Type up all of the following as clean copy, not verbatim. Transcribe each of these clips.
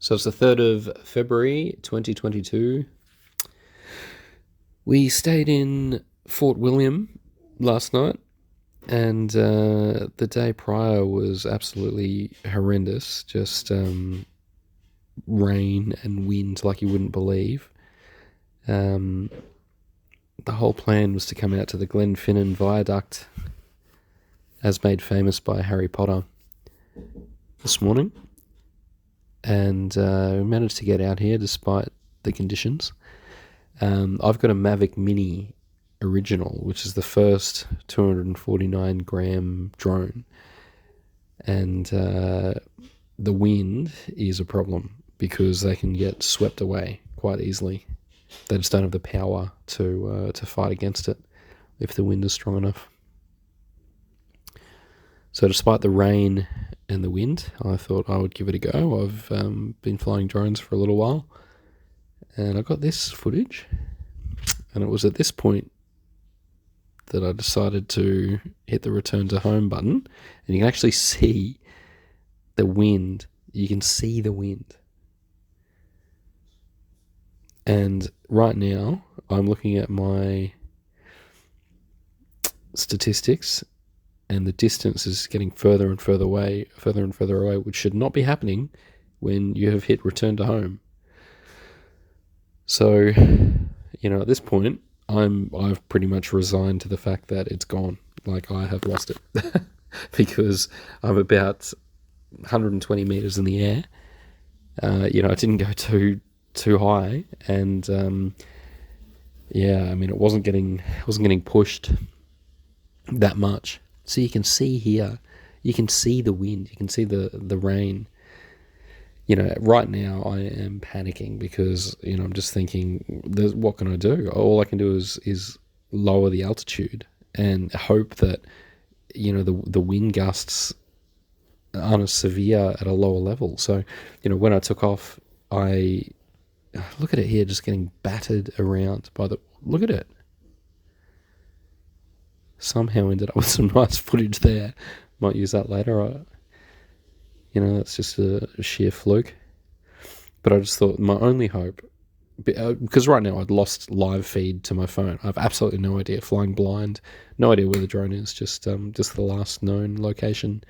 So it's the 3rd of February 2022. We stayed in Fort William last night, and the day prior was absolutely horrendous. Just rain and wind like you wouldn't believe. The whole plan was to come out to the Glenfinnan Viaduct, as made famous by Harry Potter, this morning. And we managed to get out here despite the conditions. I've got a Mavic Mini original, which is the first 249 gram drone. And the wind is a problem because they can get swept away quite easily. They just don't have the power to fight against it if the wind is strong enough. So despite the rain and the wind, I thought I would give it a go. I've been flying drones for a little while, and I got this footage, and it was at this point that I decided to hit the return to home button, and you can actually see the wind. You can see the wind. And right now, I'm looking at my statistics, and the distance is getting further and further away, which should not be happening when you have hit return to home. So, at this point, I've pretty much resigned to the fact that it's gone. Like, I have lost it because I'm about 120 meters in the air. I didn't go too high, and it wasn't getting pushed that much. So you can see here, you can see the wind, you can see the rain. Right now I am panicking because, I'm just thinking, what can I do? All I can do is lower the altitude and hope that, the wind gusts aren't as severe at a lower level. So, when I took off, look at it here, just getting battered around look at it. Somehow ended up with some nice footage there. Might use that later. That's just a sheer fluke. But I just thought my only hope, because right now I'd lost live feed to my phone. I have absolutely no idea, flying blind, no idea where the drone is, just the last known location.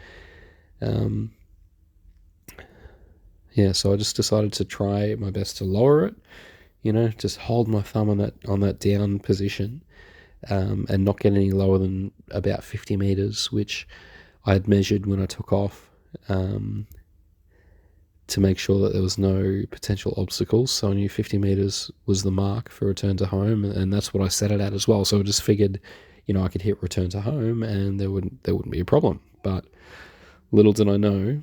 So I just decided to try my best to lower it, just hold my thumb on that down position. And not get any lower than about 50 meters, which I had measured when I took off, to make sure that there was no potential obstacles. So I knew 50 meters was the mark for return to home, and that's what I set it at as well. So I just figured, I could hit return to home and there wouldn't be a problem. But little did I know,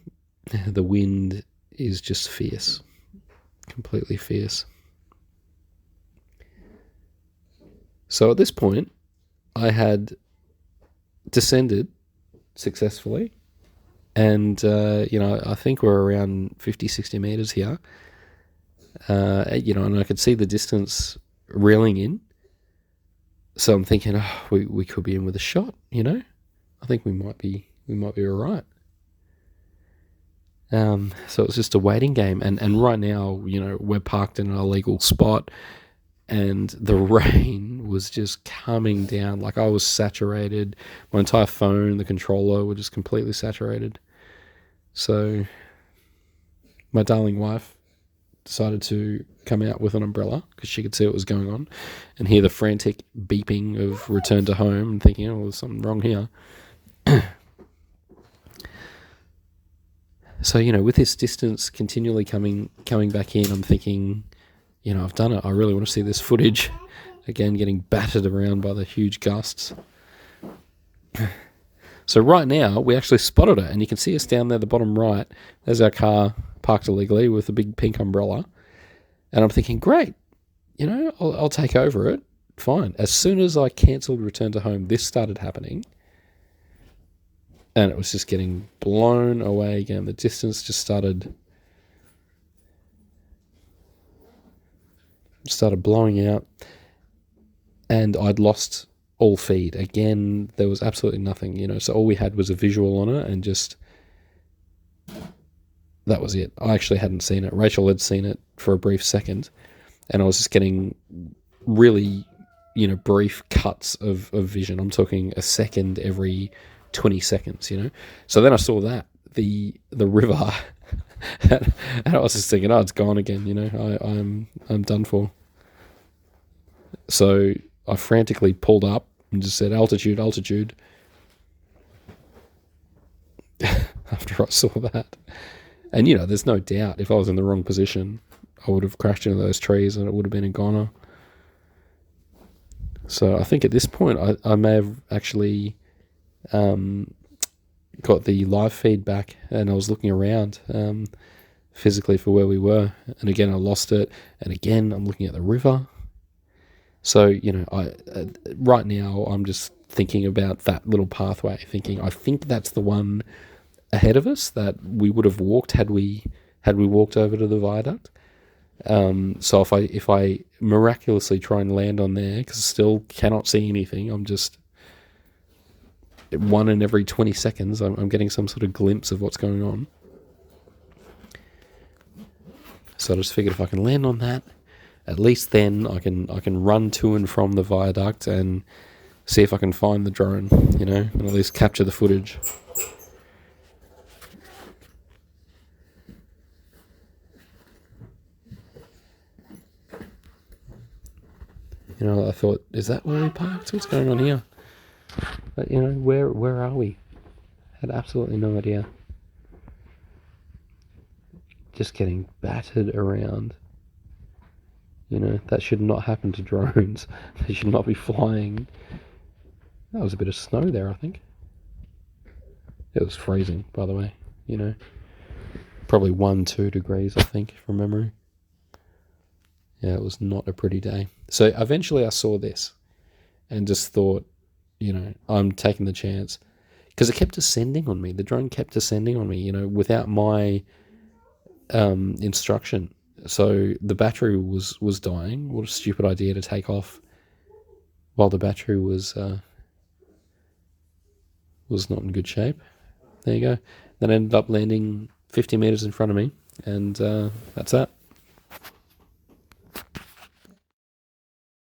the wind is just fierce, completely fierce. So at this point, I had descended successfully, and, I think we're around 50, 60 meters here, and I could see the distance reeling in. So I'm thinking, we could be in with a shot, I think we might be all right. So it's just a waiting game, and right now, we're parked in an illegal spot, and the rain was just coming down. Like, I was saturated. My entire phone, the controller, were just completely saturated. So my darling wife decided to come out with an umbrella because she could see what was going on and hear the frantic beeping of return to home and thinking, there's something wrong here. So, with this distance continually coming back in, I'm thinking, I've done it. I really want to see this footage. Again, getting battered around by the huge gusts. So right now, we actually spotted it, and you can see us down there, the bottom right. There's our car parked illegally with a big pink umbrella. And I'm thinking, great, I'll take over it. Fine. As soon as I cancelled return to home, this started happening. And it was just getting blown away again. The distance just started blowing out, and I'd lost all feed. Again, there was absolutely nothing, so all we had was a visual on it, and just that was it. I actually hadn't seen it. Rachel had seen it for a brief second, and I was just getting really, brief cuts of vision. I'm talking a second every 20 seconds, So then I saw that, the river, and I was just thinking, oh, it's gone again, I'm done for. So I frantically pulled up and just said, altitude, altitude, after I saw that. And, there's no doubt if I was in the wrong position, I would have crashed into those trees and it would have been a goner. So I think at this point, I may have actually got the live feed back, and I was looking around physically for where we were. And again, I lost it. And again, I'm looking at the river. So, right now, I'm just thinking about that little pathway, thinking, I think that's the one ahead of us that we would have walked had we walked over to the viaduct. So if I miraculously try and land on there, because I still cannot see anything, I'm just one in every 20 seconds, I'm getting some sort of glimpse of what's going on. So I just figured if I can land on that, at least then I can run to and from the viaduct and see if I can find the drone, and at least capture the footage. I thought, is that where we parked? What's going on here? But, where are we? Had absolutely no idea. Just getting battered around. That should not happen to drones. They should not be flying. That was a bit of snow there, I think. It was freezing, by the way. Probably 1-2 degrees, I think, from memory. Yeah, it was not a pretty day. So eventually I saw this and just thought, I'm taking the chance. Because it kept descending on me. The drone kept descending on me, without my instruction. So the battery was dying. What a stupid idea to take off while the battery was not in good shape. There you go. Then I ended up landing 50 meters in front of me, and that's that.